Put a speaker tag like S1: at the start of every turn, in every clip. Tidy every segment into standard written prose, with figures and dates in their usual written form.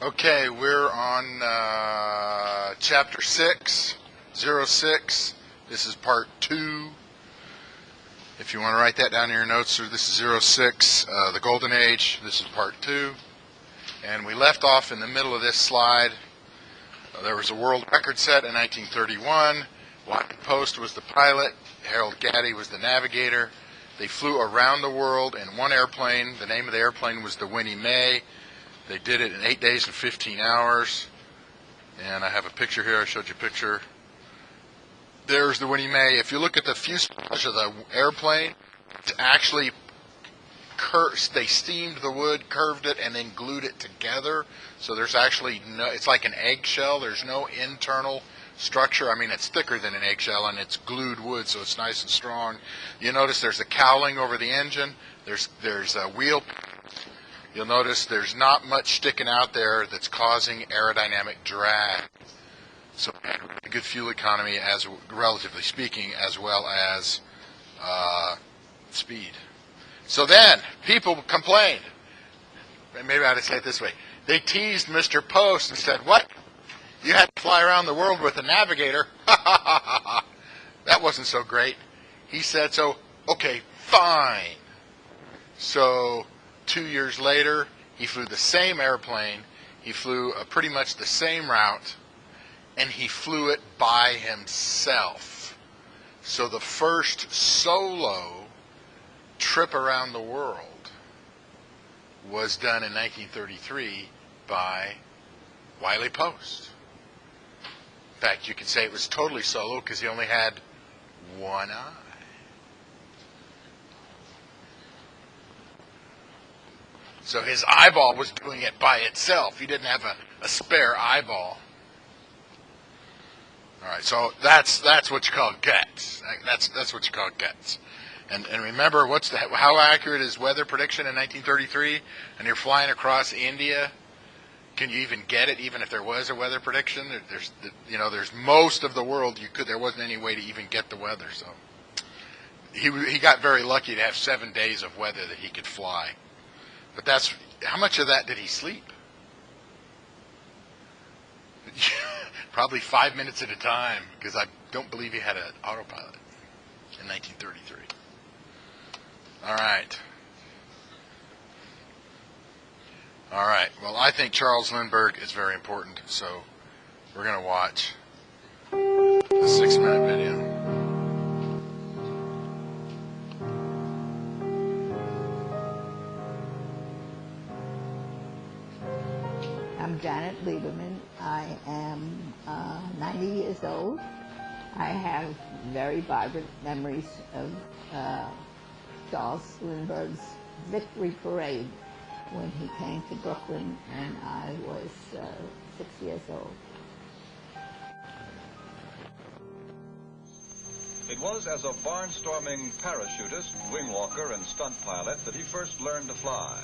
S1: Okay, we're on chapter 6, 06. This is part 2. If you want to write that down in your notes, this is 06, the Golden Age. This is part 2. And we left off in the middle of this slide. There was a world record set in 1931. Wiley Post was the pilot. Harold Gatty was the navigator. They flew around the world in one airplane. The name of the airplane was the Winnie Mae. They did it in 8 days and 15 hours. And I have a picture here. I showed you a picture. There's the Winnie Mae. If you look at the fuselage of the airplane, it's actually they steamed the wood, curved it, and then glued it together. So there's actually no, it's like an eggshell. There's no internal structure. I mean, it's thicker than an eggshell, and it's glued wood, so it's nice and strong. You notice there's a cowling over the engine. There's a wheel. You'll notice there's not much sticking out there that's causing aerodynamic drag. So good fuel economy, as relatively speaking, as well as speed. So then, people complained. Maybe I ought to say it this way. They teased Mr. Post and said, "What? You had to fly around the world with a navigator?" That wasn't so great. He said, "So, okay, fine." So 2 years later, he flew the same airplane. He flew pretty much the same route, and he flew it by himself. So the first solo trip around the world was done in 1933 by Wiley Post. In fact, you could say it was totally solo because he only had one eye. So his eyeball was doing it by itself. He didn't have a spare eyeball. All right, so that's what you call guts. That's what you call guts. And remember, how accurate is weather prediction in 1933? And you're flying across India. Can you even get it, even if there was a weather prediction? There's most of the world there wasn't any way to even get the weather. So he got very lucky to have 7 days of weather that he could fly. But how much of that did he sleep? Probably 5 minutes at a time, because I don't believe he had an autopilot in 1933. All right. Well, I think Charles Lindbergh is very important, so we're going to watch a 6-minute video.
S2: I'm Janet Lieberman. I am 90 years old. I have very vibrant memories of Charles Lindbergh's victory parade when he came to Brooklyn, and I was 6 years old.
S3: It was as a barnstorming parachutist, wing walker, and stunt pilot that he first learned to fly.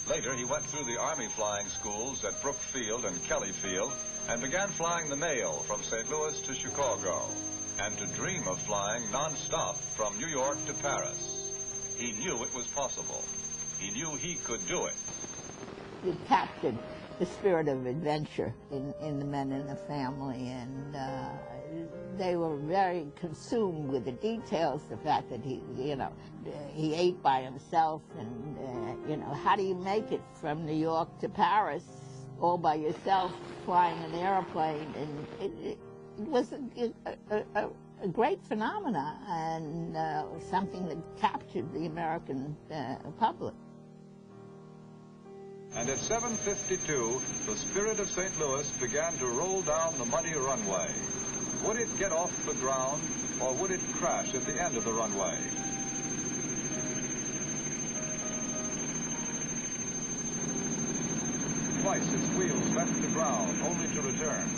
S3: Later, he went through the Army flying schools at Brooke Field and Kelly Field and began flying the mail from St. Louis to Chicago, and to dream of flying non-stop from New York to Paris. He knew it was possible. He knew he could do it.
S2: It captured the spirit of adventure in the men in the family, and they were very consumed with the details, the fact that he ate by himself, and how do you make it from New York to Paris all by yourself, flying an airplane? And it was a great phenomena, and something that captured the American public.
S3: And at 7:52, the Spirit of St. Louis began to roll down the muddy runway. Would it get off the ground, or would it crash at the end of the runway? Twice its wheels left the ground, only to return.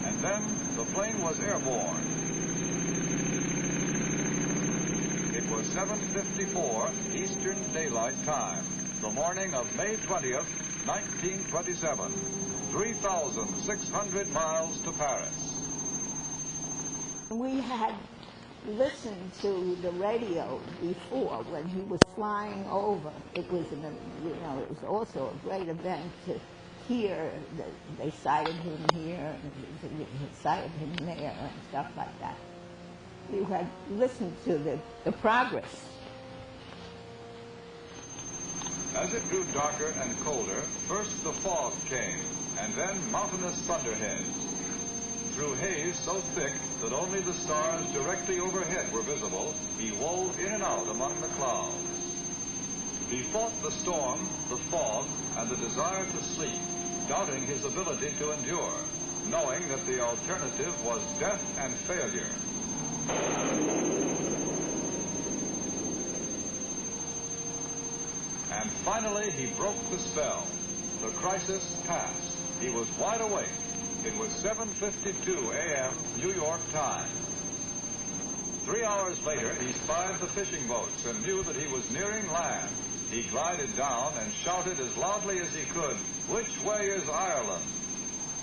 S3: And then the plane was airborne. It was 7:54 Eastern Daylight Time, the morning of May 20th, 1927, 3,600 miles to Paris.
S2: We had listened to the radio before when he was flying over. It was it was also a great event to here, they cited him here, and they cited him there, and stuff like that. You had listened to the progress.
S3: As it grew darker and colder, first the fog came, and then mountainous thunderheads. Through haze so thick that only the stars directly overhead were visible, he wove in and out among the clouds. He fought the storm, the fog, and the desire to sleep, doubting his ability to endure, knowing that the alternative was death and failure. And finally, he broke the spell. The crisis passed. He was wide awake. It was 7:52 a.m. New York time. 3 hours later, he spied the fishing boats and knew that he was nearing land. He glided down and shouted as loudly as he could, "Which way is Ireland?"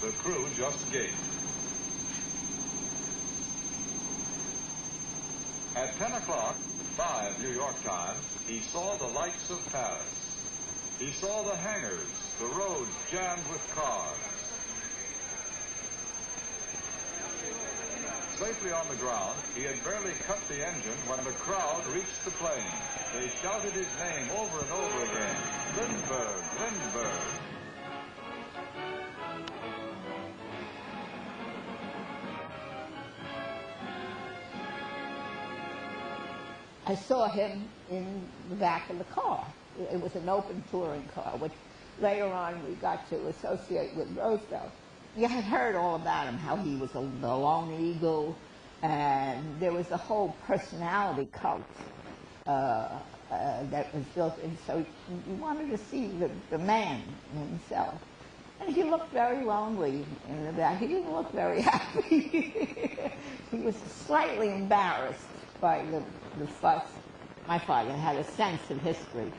S3: The crew just gaped. At 10 o'clock, 5 New York time, he saw the lights of Paris. He saw the hangars, the roads jammed with cars. Safely on the ground, he had barely cut the engine when the crowd reached the plane. They shouted his name over and over again, "Lindbergh, Lindbergh."
S2: I saw him in the back of the car. It was an open touring car, which later on we got to associate with Roosevelt. You had heard all about him, how he was the lone eagle, and there was a whole personality cult that was built in. So you wanted to see the man himself. And he looked very lonely in the back. He didn't look very happy. He was slightly embarrassed by the fuss. My father had a sense of history,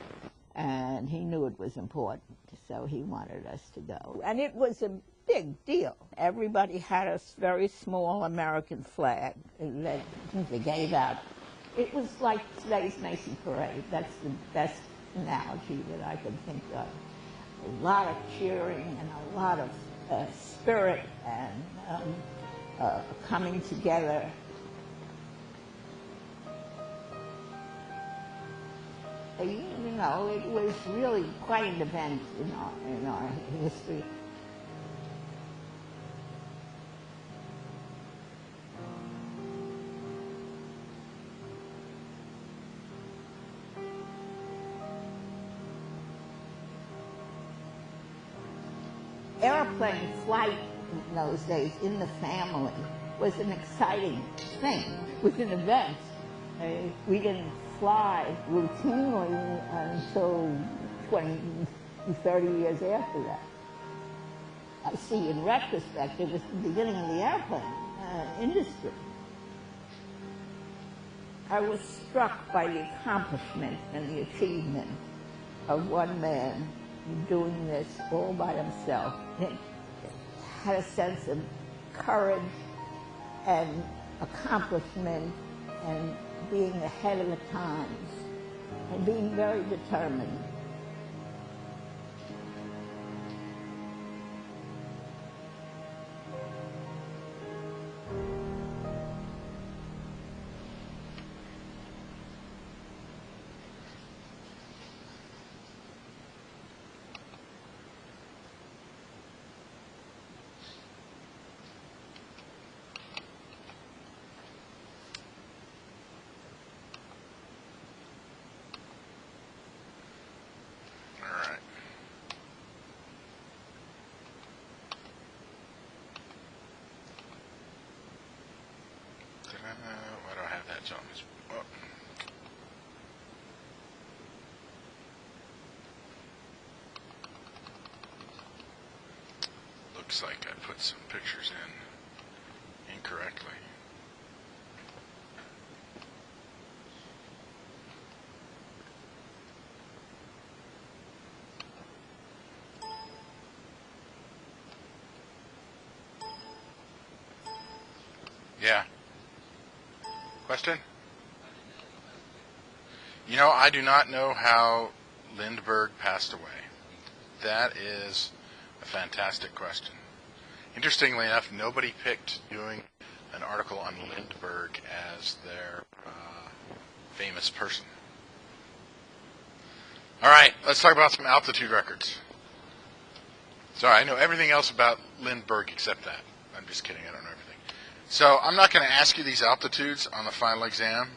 S2: and he knew it was important, so he wanted us to go. And it was a big deal. Everybody had a very small American flag that they gave out. It was like today's Macy Parade. That's the best analogy that I could think of. A lot of cheering and a lot of spirit and coming together. You know, it was really quite an event in our history. Airplane flight in those days in the family was an exciting thing. It was an event. We didn't fly routinely until 20, 30 years after that. I see in retrospect it was the beginning of the airplane industry. I was struck by the accomplishment and the achievement of one man doing this all by himself. It had a sense of courage and accomplishment and being ahead of the times and being very determined.
S1: Why do I have that on this? Oh. Looks like I put some pictures in incorrectly. Yeah. Question? You know, I do not know how Lindbergh passed away. That is A fantastic question. Interestingly enough, nobody picked doing an article on Lindbergh as their famous person. All right, let's talk about some altitude records. Sorry, I know everything else about Lindbergh except that. I'm just kidding, I don't know everything. So I'm not going to ask you these altitudes on the final exam,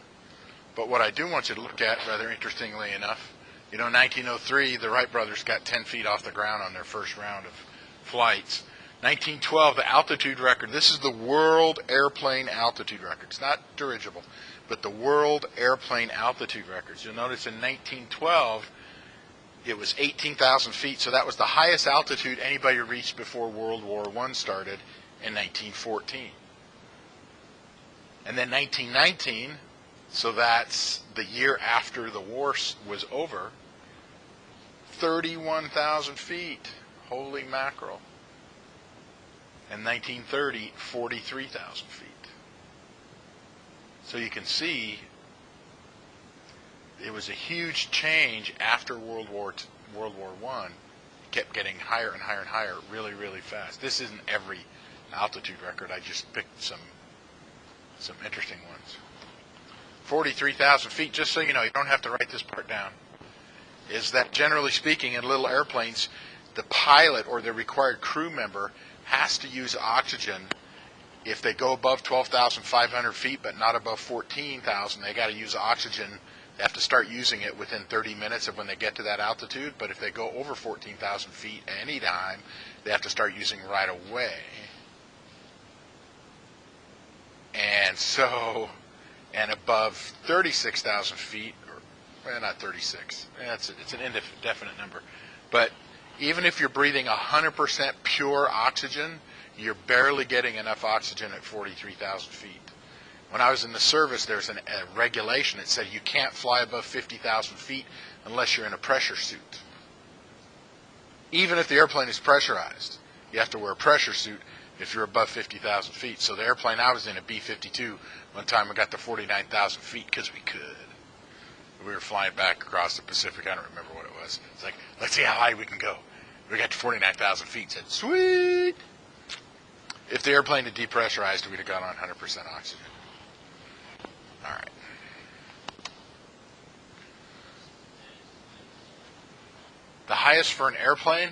S1: but what I do want you to look at, rather interestingly enough, you know, in 1903, the Wright brothers got 10 feet off the ground on their first round of flights. 1912, the altitude record. This is the world airplane altitude record. It's not dirigible, but the world airplane altitude records. You'll notice in 1912, it was 18,000 feet, so that was the highest altitude anybody reached before World War I started in 1914. And then 1919, so that's the year after the war was over, 31,000 feet. Holy mackerel. In 1930, 43,000 feet. So you can see it was a huge change after World War I. It kept getting higher and higher and higher really, really fast. This isn't every altitude record. I just picked some interesting ones. 43,000 feet, just so you know, you don't have to write this part down, is that generally speaking in little airplanes, the pilot or the required crew member has to use oxygen. If they go above 12,500 feet but not above 14,000, they got to use oxygen. They have to start using it within 30 minutes of when they get to that altitude. But if they go over 14,000 feet at any time, they have to start using right away. And so, and above 36,000 feet, or not 36, it's an indefinite number. But even if you're breathing 100% pure oxygen, you're barely getting enough oxygen at 43,000 feet. When I was in the service, there's a regulation that said you can't fly above 50,000 feet unless you're in a pressure suit. Even if the airplane is pressurized, you have to wear a pressure suit if you're above 50,000 feet. So the airplane I was in, a B-52, one time we got to 49,000 feet because we could. We were flying back across the Pacific. I don't remember what it was. It's like, let's see how high we can go. We got to 49,000 feet. Said, sweet. If the airplane had depressurized, we'd have gone on 100% oxygen. All right. The highest for an airplane?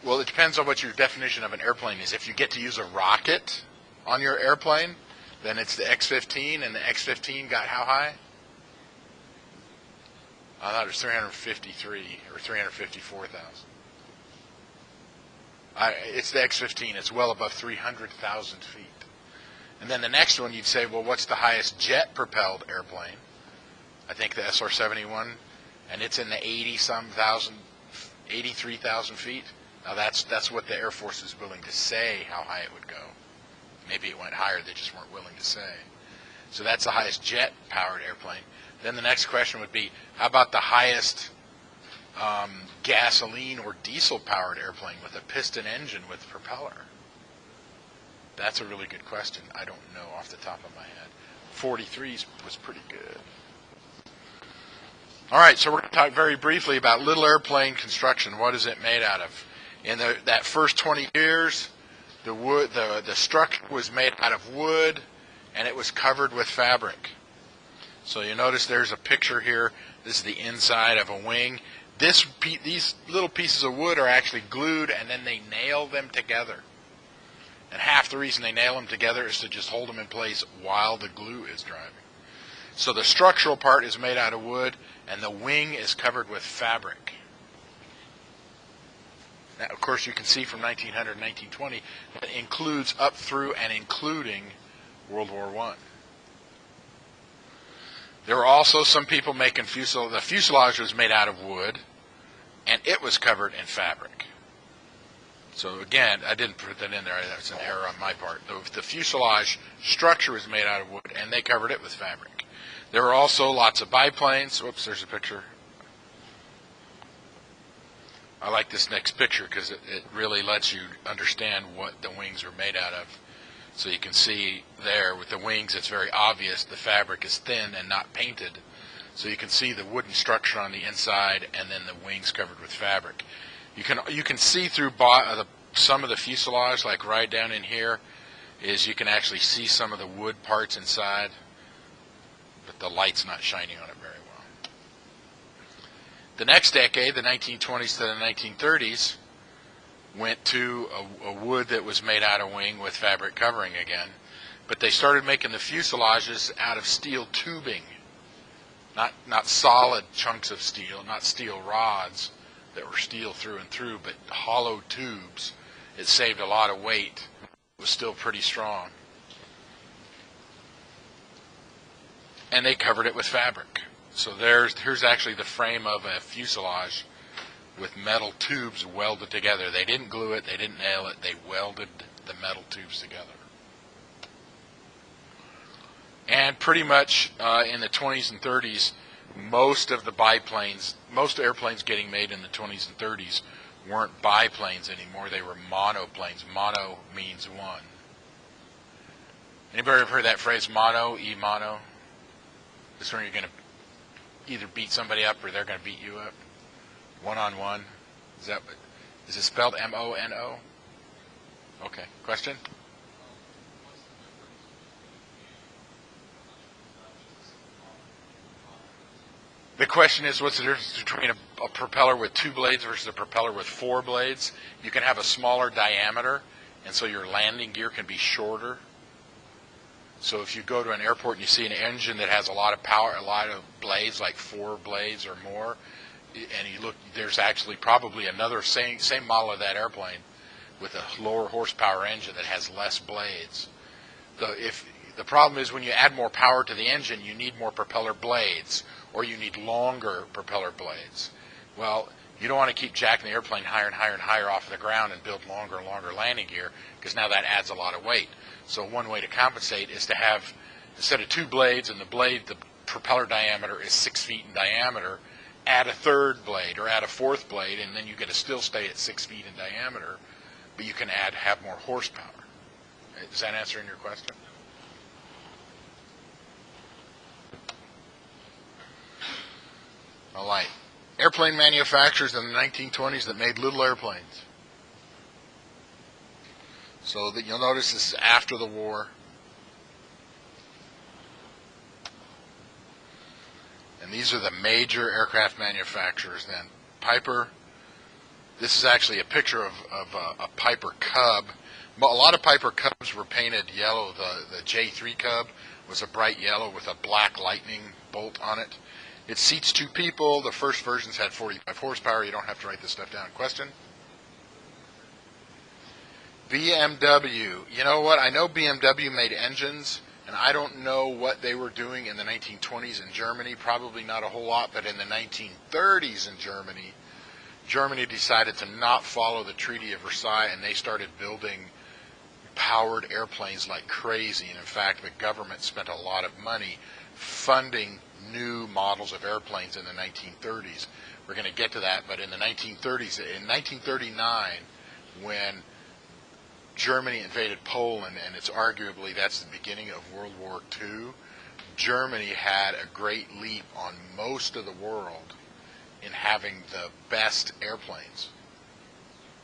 S1: Well, it depends on what your definition of an airplane is. If you get to use a rocket on your airplane, then it's the X-15, and the X-15 got how high? I thought it was 353 or 354,000. It's the X-15. It's well above 300,000 feet. And then the next one, you'd say, well, what's the highest jet-propelled airplane? I think the SR-71, and it's in the 83,000 feet. Now that's what the Air Force is willing to say how high it would go. Maybe it went higher, they just weren't willing to say. So that's the highest jet-powered airplane. Then the next question would be, how about the highest gasoline or diesel-powered airplane with a piston engine with propeller? That's a really good question. I don't know off the top of my head. 43 was pretty good. All right, so we're going to talk very briefly about little airplane construction. What is it made out of? In that first 20 years, the structure was made out of wood, and it was covered with fabric. So you notice there's a picture here. This is the inside of a wing. These little pieces of wood are actually glued, and then they nail them together. And half the reason they nail them together is to just hold them in place while the glue is drying. So the structural part is made out of wood, and the wing is covered with fabric. Now, of course, you can see from 1900 and 1920 that includes up through and including World War I. There were also some people making fuselage. The fuselage was made out of wood, and it was covered in fabric. So again, I didn't put that in there. That's an error on my part. The fuselage structure was made out of wood, and they covered it with fabric. There were also lots of biplanes. Whoops, there's a picture. I like this next picture because it really lets you understand what the wings are made out of. So you can see there with the wings, it's very obvious the fabric is thin and not painted. So you can see the wooden structure on the inside and then the wings covered with fabric. You can see through some of the fuselage, like right down in here, is you can actually see some of the wood parts inside, but the light's not shining on it very well. The next decade, the 1920s to the 1930s, went to a wood that was made out of wing with fabric covering again, but they started making the fuselages out of steel tubing, not solid chunks of steel, not steel rods that were steel through and through, but hollow tubes. It saved a lot of weight. It was still pretty strong. And they covered it with fabric. So here's actually the frame of a fuselage with metal tubes welded together. They didn't glue it, they didn't nail it, they welded the metal tubes together. And pretty much in the 20s and 30s, most airplanes getting made in the 20s and 30s weren't biplanes anymore. They were monoplanes. Mono means one. Anybody ever heard that phrase, mono, e-mono? This is when you're going to either beat somebody up or they're going to beat you up. One-on-one. Is it spelled M-O-N-O? Okay. Question? The question is, what's the difference between a propeller with 2 blades versus a propeller with 4 blades? You can have a smaller diameter, and so your landing gear can be shorter. So if you go to an airport and you see an engine that has a lot of power, a lot of blades, like 4 blades or more, and you look, there's actually probably another same model of that airplane with a lower horsepower engine that has less blades. The problem is when you add more power to the engine, you need more propeller blades, or you need longer propeller blades. Well, you don't want to keep jacking the airplane higher and higher and higher off the ground and build longer and longer landing gear, because now that adds a lot of weight. So one way to compensate is to have, instead of 2 blades and the propeller diameter is 6 feet in diameter, add a 3rd blade or add a 4th blade, and then you get to still stay at 6 feet in diameter, but you can have more horsepower. Is that answering your question? All right. Airplane manufacturers in the 1920s that made little airplanes. So that you'll notice this is after the war. And these are the major aircraft manufacturers then. Piper. This is actually a picture of a Piper Cub. A lot of Piper Cubs were painted yellow. The J3 Cub was a bright yellow with a black lightning bolt on it. It seats 2 people. The first versions had 45 horsepower. You don't have to write this stuff down. Question? BMW. You know what? I know BMW made engines, and I don't know what they were doing in the 1920s in Germany. Probably not a whole lot, but in the 1930s in Germany, Germany decided to not follow the Treaty of Versailles, and they started building powered airplanes like crazy. And in fact, the government spent a lot of money funding new models of airplanes in the 1930s. We're going to get to that, but in the 1930s, in 1939, when Germany invaded Poland, and it's arguably that's the beginning of World War II, Germany had a great leap on most of the world in having the best airplanes.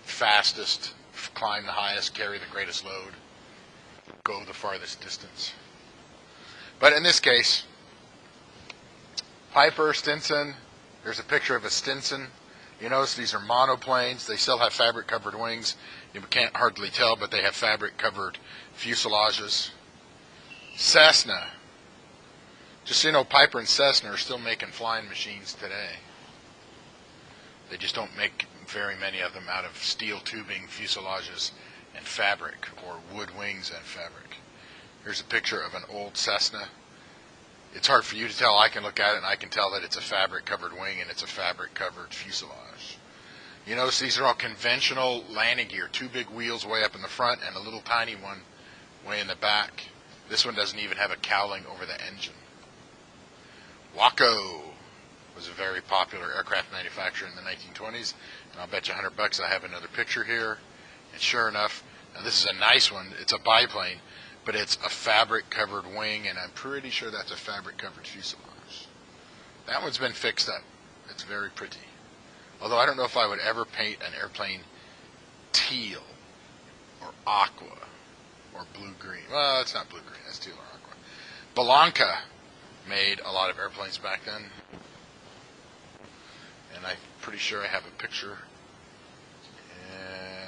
S1: Fastest, climb the highest, carry the greatest load, go the farthest distance. But in this case, Piper, Stinson, there's a picture of a Stinson. You notice these are monoplanes. They still have fabric-covered wings. You can't hardly tell, but they have fabric-covered fuselages. Cessna. Just so you know, Piper and Cessna are still making flying machines today. They just don't make very many of them out of steel tubing, fuselages, and fabric, or wood wings and fabric. Here's a picture of an old Cessna. It's hard for you to tell. I can look at it and I can tell that it's a fabric-covered wing and it's a fabric-covered fuselage. You notice these are all conventional landing gear. 2 big wheels way up in the front and a little tiny one way in the back. This one doesn't even have a cowling over the engine. Waco was a very popular aircraft manufacturer in the 1920s. And I'll bet you $100 I have another picture here. And sure enough, now this is a nice one. It's a biplane, but it's a fabric-covered wing, and I'm pretty sure that's a fabric-covered fuselage. That one's been fixed up. It's very pretty. Although I don't know if I would ever paint an airplane teal or aqua or blue-green. Well, it's not blue-green. That's teal or aqua. Blanca made a lot of airplanes back then. And I'm pretty sure I have a picture.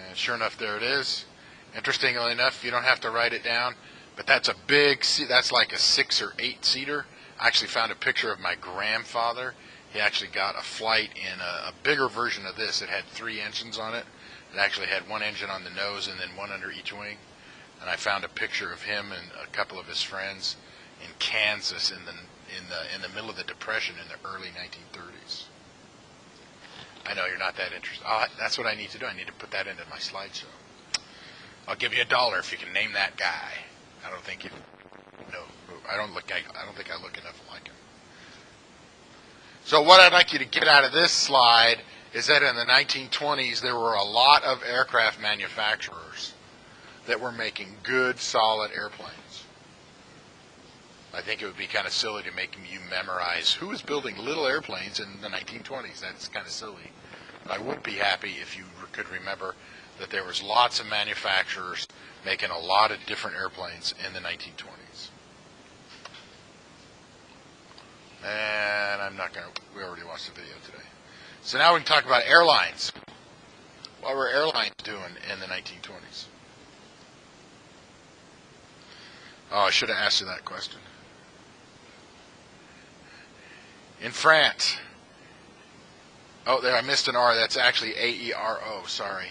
S1: And sure enough, there it is. Interestingly enough, you don't have to write it down, but that's a big, that's like a 6 or 8 seater. I actually found a picture of my grandfather. He actually got a flight in a bigger version of this. It had 3 engines on it. It actually had 1 engine on the nose and then 1 under each wing. And I found a picture of him and a couple of his friends in Kansas in the middle of the Depression in the early 1930s. I know you're not that interested. That's what I need to do. I need to put that into my slideshow. I'll give you $1 if you can name that guy. I don't think you. No, I don't think I look enough like him. So what I'd like you to get out of this slide is that in the 1920s there were a lot of aircraft manufacturers that were making good, solid airplanes. I think it would be kind of silly to make you memorize who was building little airplanes in the 1920s. That's kind of silly. But I would be happy if you could remember that there was lots of manufacturers making a lot of different airplanes in the 1920s. And I'm not going to, we already watched the video today. So now we can talk about airlines. What were airlines doing in the 1920s? Oh, I should have asked you that question. In France. Oh, there, I missed an R. That's actually A-E-R-O. Sorry.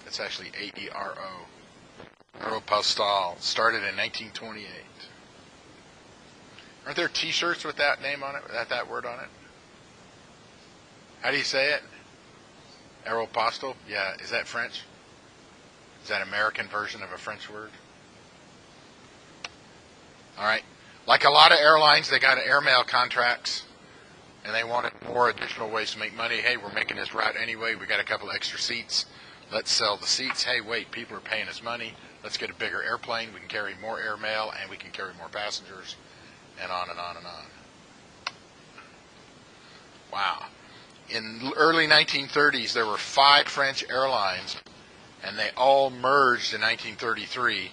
S1: That's actually A-E-R-O. Aeropostal. Started in 1928. Aren't there T-shirts with that name on it? That word on it? How do you say it? Aeropostal? Yeah. Is that French? Is that an American version of a French word? All right. Like a lot of airlines, they got airmail contracts, and they wanted more additional ways to make money. Hey, we're making this route anyway. We got a couple extra seats. Let's sell the seats. Hey, wait, people are paying us money. Let's get a bigger airplane. We can carry more airmail, and we can carry more passengers, and on and on and on. Wow. In early 1930s, there were 5 French airlines, and they all merged in 1933.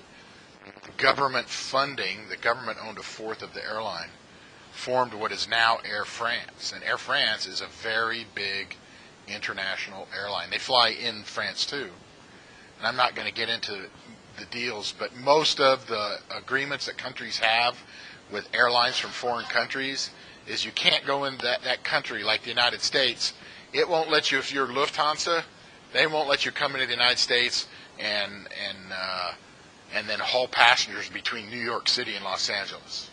S1: Government funding, the government owned a fourth of the airline, formed what is now Air France. And Air France is a very big international airline. They fly in France too. And I'm not going to get into the deals, but most of the agreements that countries have with airlines from foreign countries is you can't go in that country like the United States. It won't let you, if you're Lufthansa, they won't let you come into the United States and then haul passengers between New York City and Los Angeles.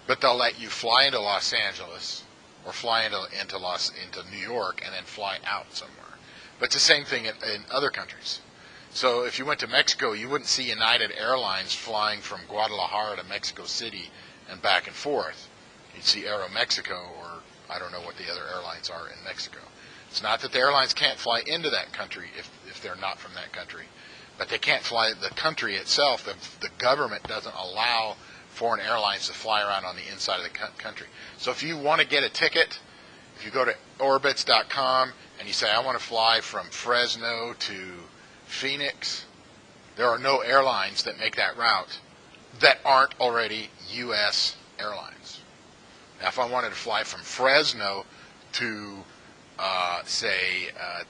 S1: But they'll let you fly into Los Angeles or fly into New York and then fly out somewhere. But it's the same thing in other countries. So if you went to Mexico, you wouldn't see United Airlines flying from Guadalajara to Mexico City and back and forth. You'd see Aeromexico, or I don't know what the other airlines are in Mexico. It's not that the airlines can't fly into that country if they're not from that country, but they can't fly the country itself. The government doesn't allow foreign airlines to fly around on the inside of the country. So if you want to get a ticket, if you go to orbitz.com and you say, I want to fly from Fresno to Phoenix, there are no airlines that make that route that aren't already U.S. airlines. Now, if I wanted to fly from Fresno to,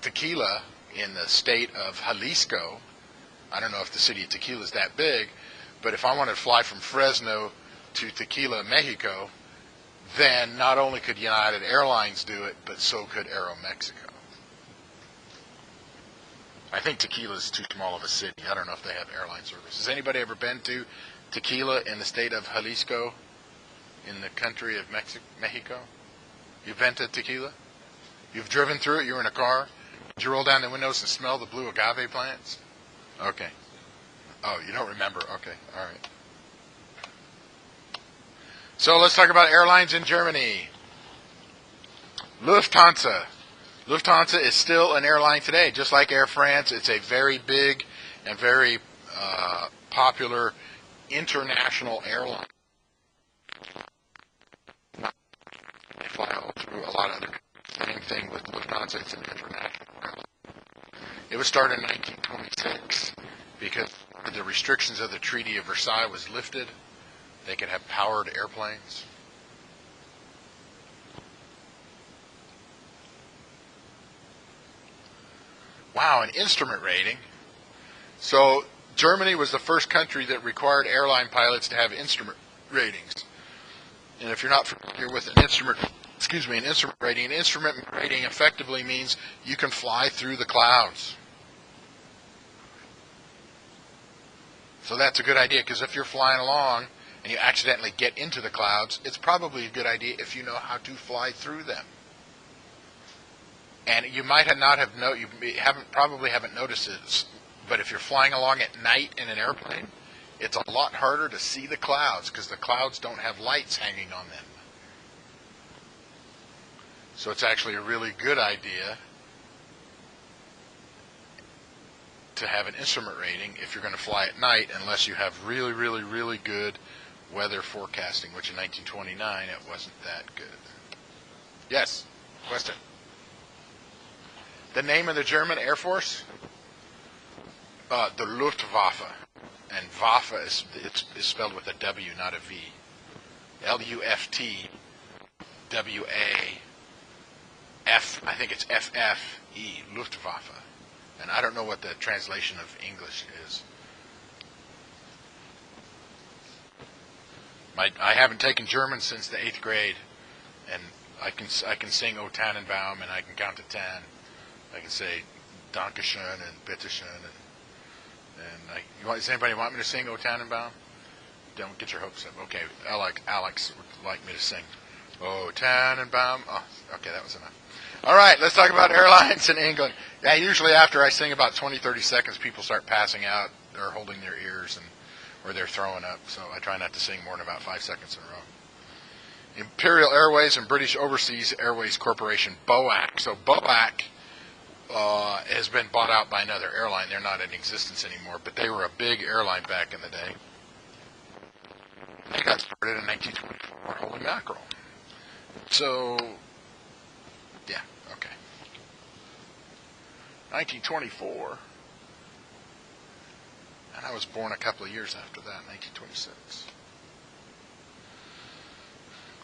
S1: Tequila in the state of Jalisco, I don't know if the city of Tequila is that big, but if I wanted to fly from Fresno to Tequila, Mexico, then not only could United Airlines do it, but so could Aeromexico. I think Tequila is too small of a city. I don't know if they have airline service. Has anybody ever been to Tequila in the state of Jalisco, in the country of Mexico? You've been to Tequila? You've driven through it? You were in a car? Did you roll down the windows and smell the blue agave plants? Okay. Oh, you don't remember. Okay. All right. So let's talk about airlines in Germany. Lufthansa. Lufthansa is still an airline today, just like Air France. It's a very big and very popular international airline. They fly all through a lot of other countries. same thing with Lufthansa. It's an international airline. It was started in 1926 because the restrictions of the Treaty of Versailles was lifted. They could have powered airplanes. Wow, an instrument rating. So Germany was the first country that required airline pilots to have instrument ratings. And if you're not familiar with an instrument rating effectively means you can fly through the clouds. So that's a good idea, because if you're flying along and you accidentally get into the clouds, it's probably a good idea if you know how to fly through them. And you might not have probably haven't noticed it, but if you're flying along at night in an airplane, it's a lot harder to see the clouds because the clouds don't have lights hanging on them. So it's actually a really good idea to have an instrument rating if you're going to fly at night, unless you have really, really, really good weather forecasting, which in 1929 it wasn't that good. Yes, question. The name of the German Air Force? The Luftwaffe. And Waffe is spelled with a W, not a V. L-U-F-T-W-A-F, I think it's F-F-E, Luftwaffe. And I don't know what the translation of English is. I haven't taken German since the 8th grade, and I can sing O Tannenbaum, and I can count to 10. I can say Dankeschön and Bitteschön, does anybody want me to sing O Tannenbaum? Don't get your hopes up. Okay, Alex would like me to sing O Tannenbaum. Oh, okay, that was enough. All right, let's talk about airlines in England. Yeah, usually after I sing about 20, 30 seconds, people start passing out or holding their ears or they're throwing up, so I try not to sing more than about 5 seconds in a row. Imperial Airways and British Overseas Airways Corporation, BOAC. So BOAC has been bought out by another airline. They're not in existence anymore, but they were a big airline back in the day. They got started in 1924. Holy mackerel. So, yeah, okay. 1924. And I was born a couple of years after that, 1926.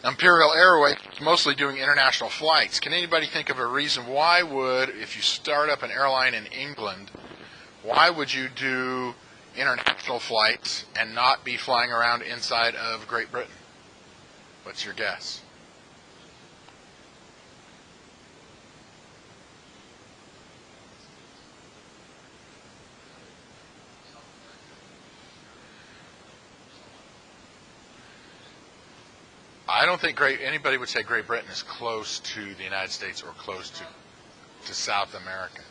S1: Imperial Airways is mostly doing international flights. Can anybody think of a reason why if you start up an airline in England, why would you do international flights and not be flying around inside of Great Britain? What's your guess? I don't think anybody would say Great Britain is close to the United States or close to South America.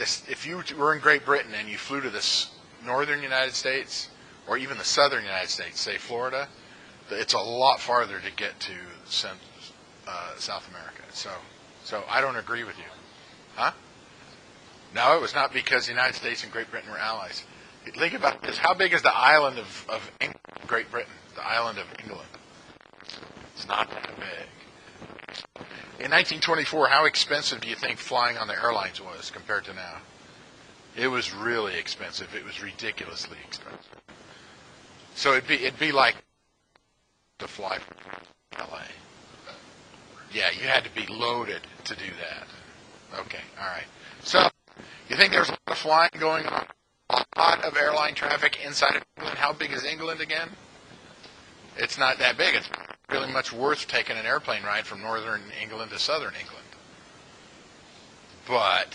S1: If you were in Great Britain and you flew to the northern United States or even the southern United States, say Florida, it's a lot farther to get to South America. So I don't agree with you. Huh? No, it was not because the United States and Great Britain were allies. Think about this. How big is the island of England, Great Britain? The island of England. It's not that big. In 1924, how expensive do you think flying on the airlines was compared to now? It was really expensive. It was ridiculously expensive. So it'd be like to fly from LA. Yeah, you had to be loaded to do that. Okay, all right. So you think there's a lot of flying going on? A lot of airline traffic inside of England. How big is England again? It's not that big. It's really much worth taking an airplane ride from northern England to southern England. But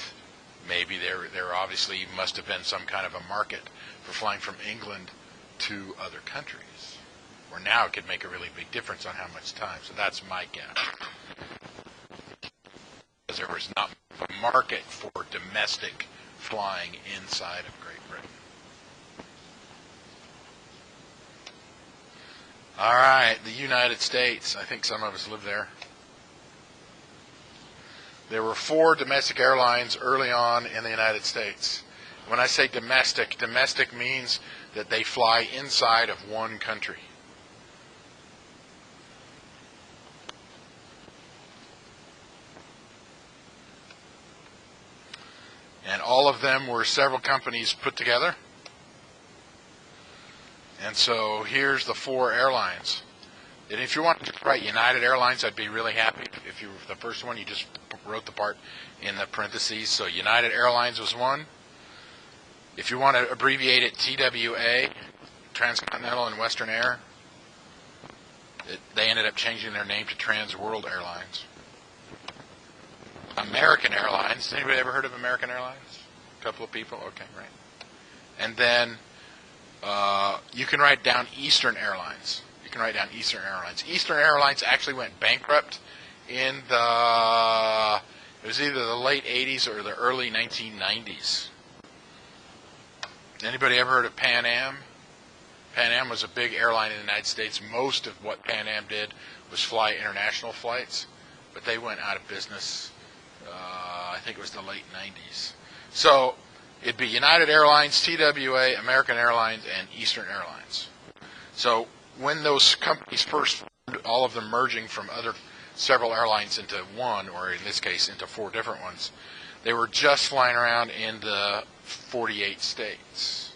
S1: maybe there obviously must have been some kind of a market for flying from England to other countries, where now it could make a really big difference on how much time. So that's my guess. Because there was not a market for domestic flying inside of Great Britain. All right, the United States. I think some of us live there. There were 4 domestic airlines early on in the United States. When I say domestic, domestic means that they fly inside of one country. And all of them were several companies put together. And so here's the 4 airlines. And if you want to write United Airlines, I'd be really happy. If you were the first one, you just wrote the part in the parentheses. So United Airlines was one. If you want to abbreviate it, TWA, Transcontinental and Western Air, they ended up changing their name to Trans World Airlines. American Airlines. Anybody ever heard of American Airlines? A couple of people? Okay, right. And then you can write down Eastern Airlines. Eastern Airlines. Eastern Airlines actually went bankrupt in it was either the late 80s or the early 1990s. Anybody ever heard of Pan Am? Pan Am was a big airline in the United States. Most of what Pan Am did was fly international flights, but they went out of business, I think it was the late 90s. So it'd be United Airlines, TWA, American Airlines, and Eastern Airlines. So when those companies first, all of them merging from several airlines into one, or in this case into 4 different ones, they were just flying around in the 48 states.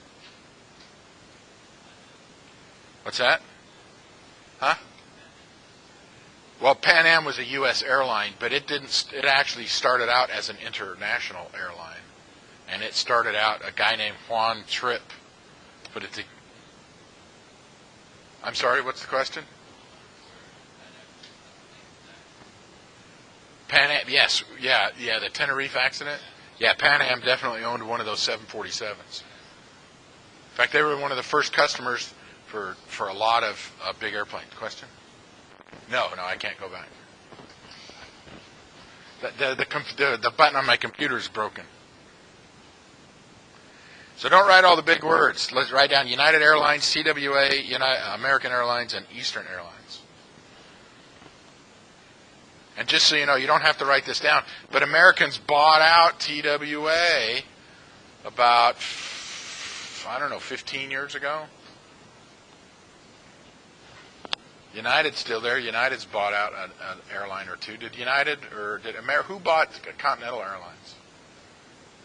S1: What's that? Huh? Well, Pan Am was a U.S. airline, but it actually started out as an international airline. And it started out, a guy named Juan Tripp put it together. I'm sorry, what's the question? Pan Am, yes, yeah, the Tenerife accident. Yeah, Pan Am definitely owned one of those 747s. In fact, they were one of the first customers for a lot of big airplanes. Question? No, I can't go back. The button on my computer is broken. So don't write all the big words. Let's write down United Airlines, TWA, American Airlines, and Eastern Airlines. And just so you know, you don't have to write this down, but Americans bought out TWA about, 15 years ago. United's still there. United's bought out an airline or two. Did United or did America? Who bought Continental Airlines?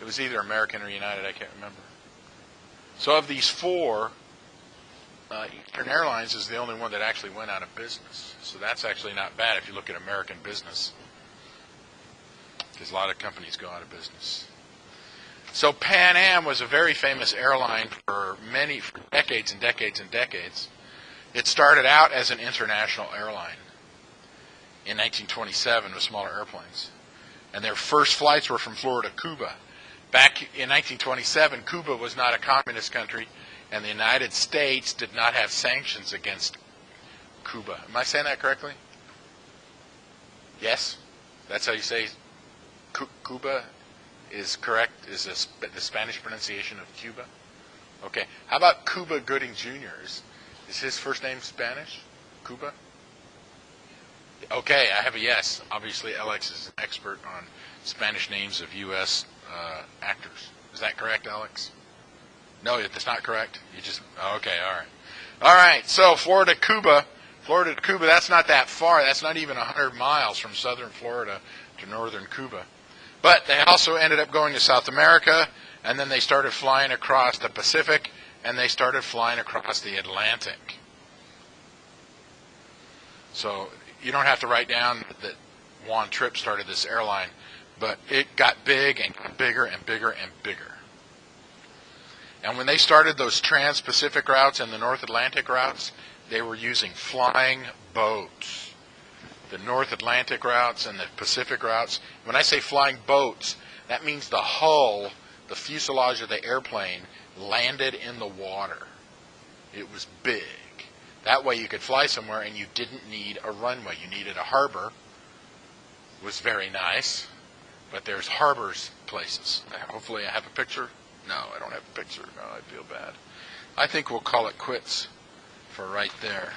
S1: It was either American or United. I can't remember. So of these 4, Eastern Airlines is the only one that actually went out of business. So that's actually not bad if you look at American business, because a lot of companies go out of business. So Pan Am was a very famous airline for decades and decades and decades. It started out as an international airline in 1927 with smaller airplanes. And their first flights were from Florida to Cuba. Back in 1927, Cuba was not a communist country, and the United States did not have sanctions against Cuba. Am I saying that correctly? Yes? That's how you say Cuba is correct, is the Spanish pronunciation of Cuba? Okay. How about Cuba Gooding Jr.? Is his first name Spanish? Cuba? Okay, I have a yes. Obviously, Alex is an expert on Spanish names of U.S. Actors. Is that correct, Alex? No, that's not correct. You just okay. All right. So Florida to Cuba, that's not that far. That's not even 100 miles from southern Florida to northern Cuba. But they also ended up going to South America, and then they started flying across the Pacific, and they started flying across the Atlantic. So you don't have to write down that Juan Tripp started this airline, but it got big and got bigger and bigger and bigger. And when they started those trans-Pacific routes and the North Atlantic routes, they were using flying boats. The North Atlantic routes and the Pacific routes. When I say flying boats, that means the hull, the fuselage of the airplane, landed in the water. It was big. That way you could fly somewhere and you didn't need a runway. You needed a harbor. It was very nice. But there's harbors places. Hopefully I have a picture. No, I don't have a picture. No, I feel bad. I think we'll call it quits for right there.